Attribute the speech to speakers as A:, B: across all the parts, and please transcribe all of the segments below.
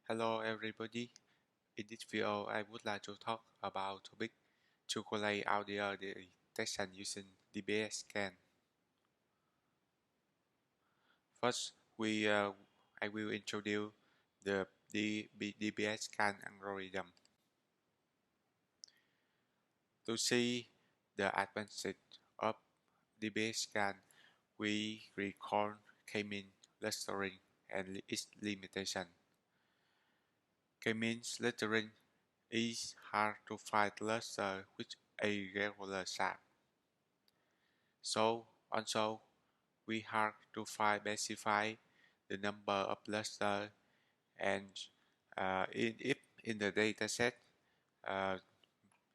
A: Hello everybody. In this video, I would like to talk about topic to collate outlier detection using DBSCAN. First, I will introduce the DBSCAN algorithm. To see the advantage of DBSCAN, we recall k-mean clustering and its limitation. K-means clustering is hard to find cluster with a regular shape. So also we have to specify the number of clusters and if in the dataset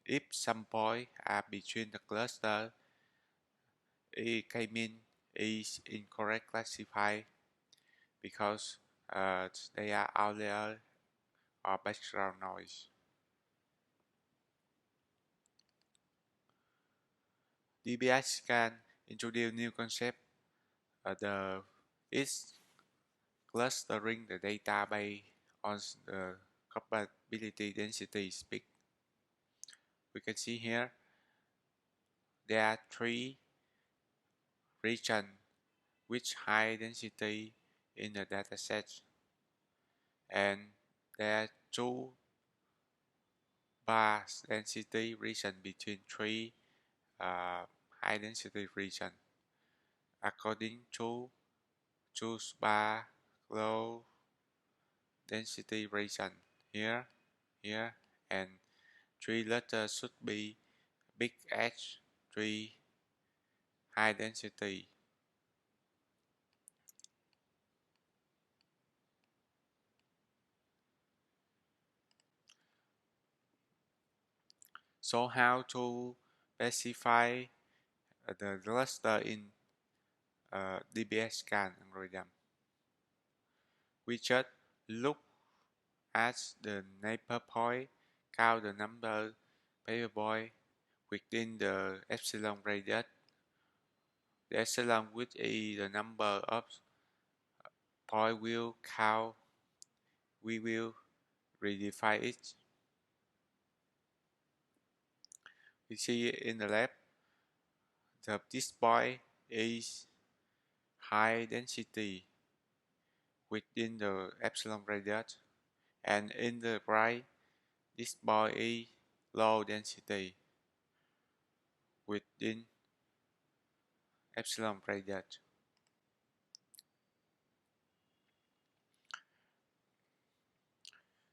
A: if some points are between the cluster, it can mean is incorrect classified because they are outlier or background noise. DBS can introduce new concept. The is clustering the data based on the capability density speed. We can see here there are three regions with high density in the dataset, and there are two bar density regions between three high density regions. According to choose bar low density region here, here, and three letters should be big H, three high density. So how to specify the cluster in DBSCAN algorithm? We just look at the neighbor point, count the number paper point within the epsilon radius. The epsilon which is the number of point will count. We will redefine it. We see in the left, this point is high density within the epsilon radius, and in the right, this point is low density within epsilon radius.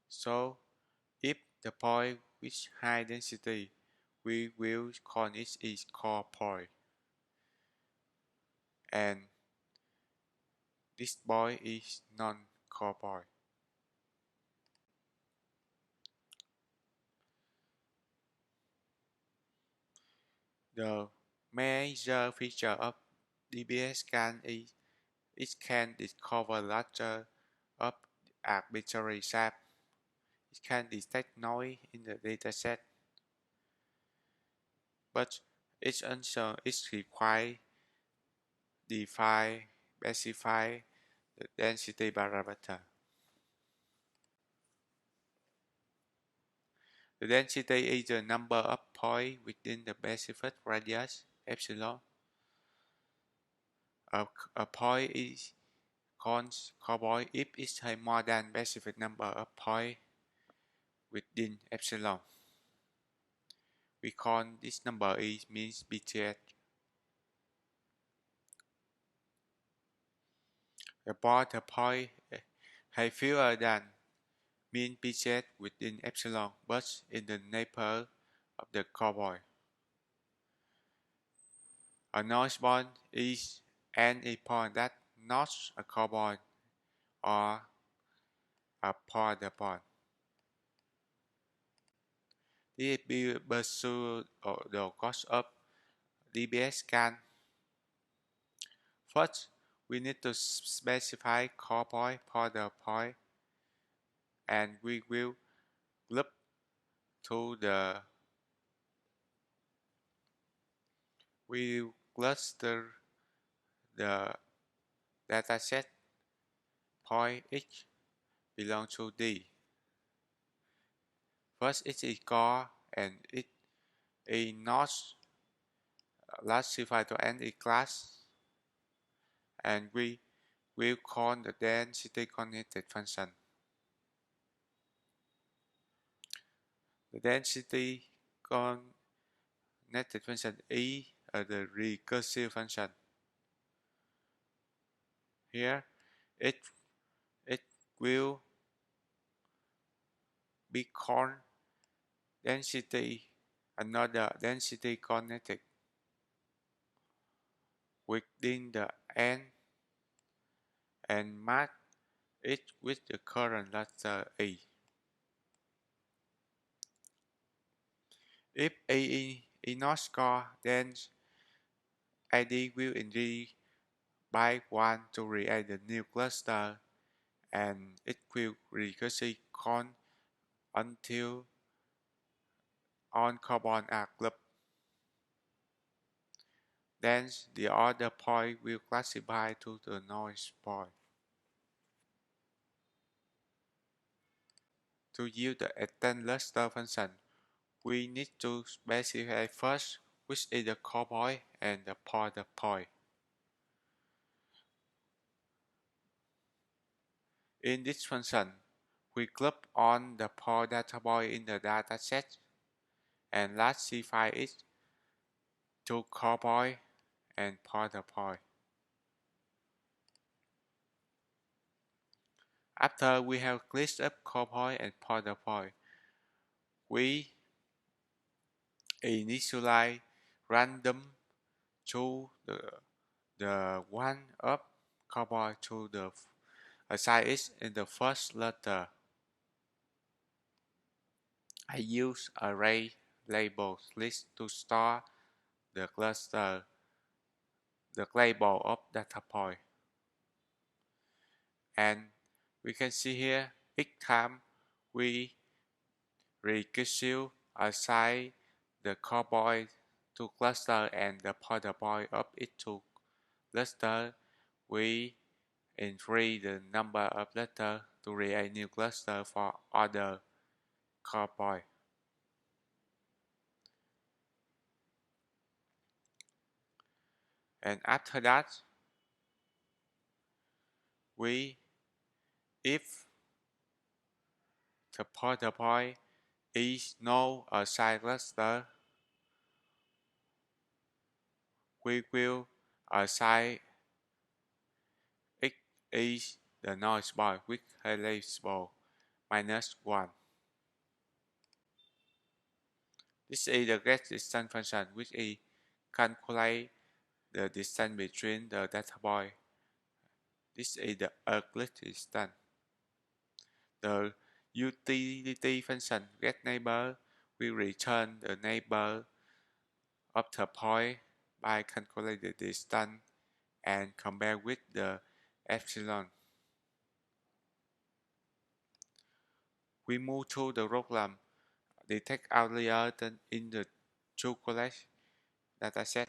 A: So if the point with high density, we will call it is core point, and this point is non-core point. The major feature of DBSCAN is it can discover larger of arbitrary shape. It can detect noise in the dataset, but it also requires define specify the density parameter. The density is the number of points within the specified radius epsilon. A point is called point if it has more than specific number of points within epsilon. We call this number is means BTS. The border point has fewer than mean BTS within epsilon, but in the neighborhood of the core point. A noise point is any point that not a core point or a border point. This will pursue the cost of DBSCAN. First, we need to specify core point, border point, and we will group to the we will cluster the dataset point X belong to D. First, it is core and it is not classified to any class, and we will call the density connected function. The density connected function is the recursive function. Here, it will be called density, another density connected within the n, and mark it with the current letter A. If A is not score, then ID will increase by 1 to create the new cluster, and it will recursively call until all carbon are clubbed. Then the other point will classify to the noise point. To use the extend cluster function, we need to specify first which is the core point and the pointer point. In this function, we club on the point data point in the dataset and classify it to core point and pointer point. After we have list up core point and pointer point, we initialize random to the one up core point to the assign it in the first letter. I use array label list to store the cluster, the label of data point. And we can see here, each time we recursive assign the core point to cluster and the pointer point of it to cluster, we increase the number of letters to create new cluster for other core point. And after that, if the pointer point is no assigned cluster, we will assign x is the noise point with a label -1. This is the get distance function which is calculate the distance between the data point. This is the Euclid distance. The utility function get neighbor will return the neighbor of the point by calculating the distance and compare with the epsilon. We move to the program detect outlier in the chocolate dataset.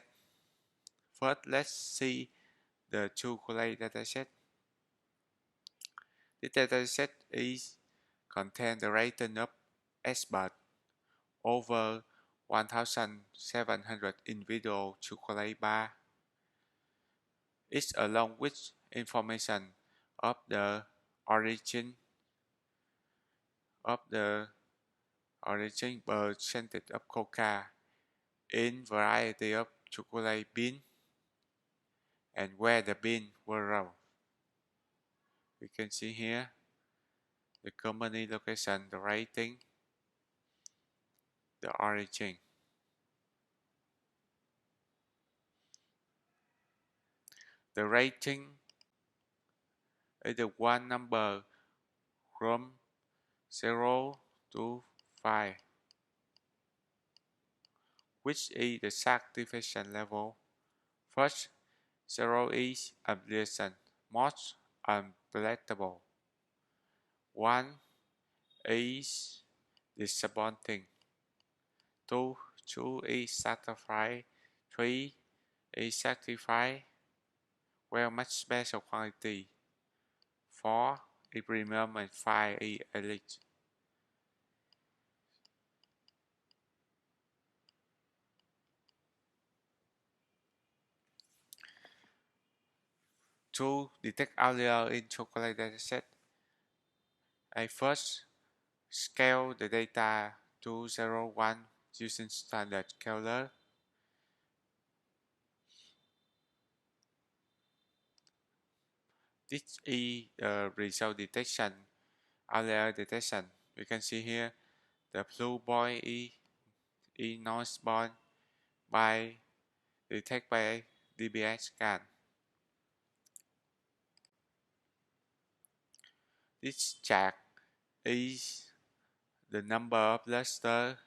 A: First, let's see the chocolate dataset. This dataset contains the rating of expert over 1,700 individual chocolate bar. It's along with information of the origin percentage of coca in variety of chocolate bean and where the bean were raw. We can see here the company location, the rating, the origin. The rating is the one number from 0 to 5, which is the satisfaction level. First, 0 is unpleasant, most unpalatable. 1 is disappointing. 2 is satisfied. 3 is satisfied, well much better quality. 4 E premium and 5 E elite. To detect outlier in chocolate dataset, I first scale the data to 0, 1 using standard scaler. This is the result detection, outlier detection. You can see here the blue boy E noise born by detect by DBS scan. This chart is the number of cluster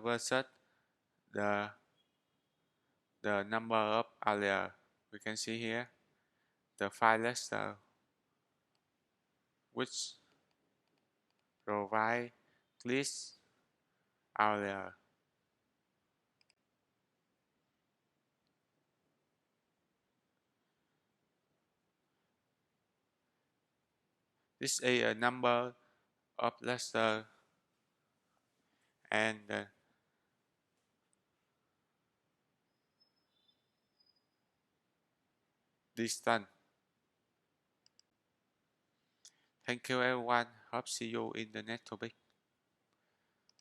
A: versus the number of outlier. We can see here the 5 cluster which provide least outlier. This is a number of cluster and the distance. Thank you everyone. Hope see you in the next topic.